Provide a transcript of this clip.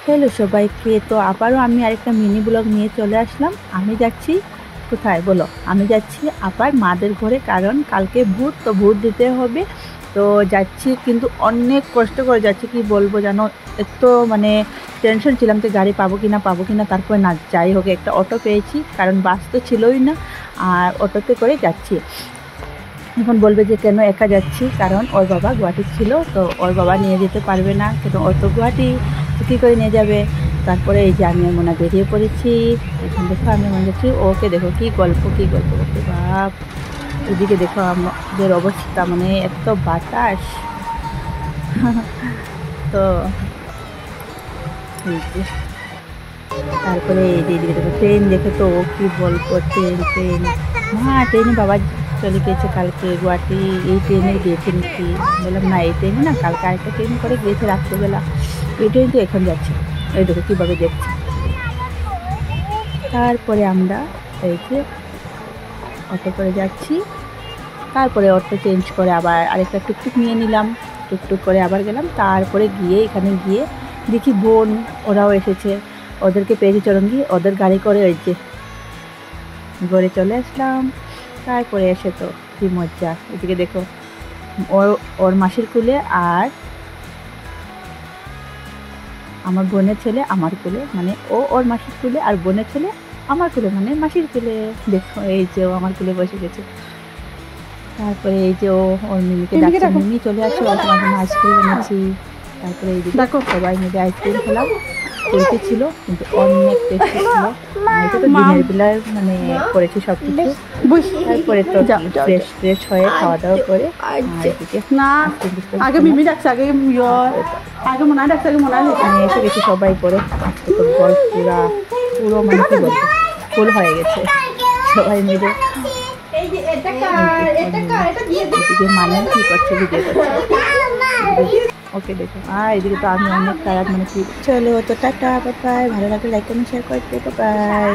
Hello সবাইকে, তো আবারও আমি আরেকটা মিনি ব্লগ নিয়ে চলে আসলাম। আমি যাচ্ছি কোথায় বলো? আমি যাচ্ছি আবার মাদের ঘরে, কারণ কালকে ভোট, তো ভোট দিতে হবে। তো যাচ্ছি, কিন্তু অনেক কষ্ট করে যাচ্ছি, কি বলবো জানো, এত মানে টেনশন ছিলাম যে গাড়ি পাবো কি না পাবো কি না। তারপরে না, যাই হোক একটা অটো পেয়েছি, কারণ বাস তো ছিলই না, আর অটোতে করে যাচ্ছি। এখন বলবে যে কেন একা যাচ্ছি, কারণ ওর বাবা গুয়াহাটি ছিল, তো ওর বাবা নিয়ে যেতে পারবে না, কিন্তু ওর তো গুয়াহাটি, তো কী করে নিয়ে যাবে। তারপরে এই যে আমি আর মোনা বেরিয়ে পড়েছি। এখন দেখো আমি মনে যাচ্ছি, ওকে দেখো কী গল্প করতে বাপ। এদিকে দেখো আমাদের অবস্থা, মানে এত বাতাস। তো এই যে, তারপরে এই যে এদিকে দেখো ট্রেন দেখে, তো ও কী বলবো, ট্রেন হ্যাঁ ট্রেনে বাবা চলে গিয়েছে কালকে গুয়াহাটি, এই ট্রেনে গিয়েছে নাকি। বললাম না, এই ট্রেনে না, কালকে আরেকটা ট্রেন করে গিয়েছে রাত্রেবেলা, এই ট্রেন তো এখন যাচ্ছে। এই দেখো কীভাবে দেখছে। তারপরে আমরা এই যে অটো করে যাচ্ছি, তারপরে অটো চেঞ্জ করে আবার আরেকটা টুকটুক নিয়ে নিলাম, টুকটুক করে আবার গেলাম। তারপরে গিয়ে এখানে গিয়ে দেখি বোন ওরাও এসেছে, ওদেরকে পেয়েছি চরঙ্গি, ওদের গাড়ি করে ওই যে ঘরে চলে আসলাম। তারপরে এসে তো কি মজা, এদিকে দেখো ওর ওর মাসির কুলে, আর আমার বোনের ছেলে আমার কুলে, মানে ও ওর মাসির কুলে, আর বোনের ছেলে আমার কুলে, মানে মাসির কুলে। দেখো এই যে ও আমার কুলে বসে গেছে। তারপরে এই যে ও ওর মিমিকে ডাকছে, মিমি চলে আসো, ওর তোমার জন্য আইসক্রিম এনেছি। তারপরে এই যে দেখো সবাই মিলে আইসক্রিম খেলাম, টেস্টি ছিল, কিন্তু অনেক টেস্টি ছিল। এটা তো দিনের বেলায় মানে করেছি সব কিছু। তারপরে তো ফ্রেশ হয়ে খাওয়া দাওয়া করে না আগে মিমি ডাকছে, আগে আগে মনে হয় ডাকছে, আগে মনে হয় এসে গেছি সবাই করে। আজকে তো গল্প পুরো মানে কি বলবো, ফুল হয়ে গেছে সবাই মিলে। এদিকে মানে কি করছে, ভিডিও করছে। ওকে দেখো, আর এদিকে তো আমি অনেক টায়ার্ড, মানে কি। চলো তো টাটা, বাই বাই। ভালো লাগলে লাইক কমেন্ট শেয়ার করতে, বাই।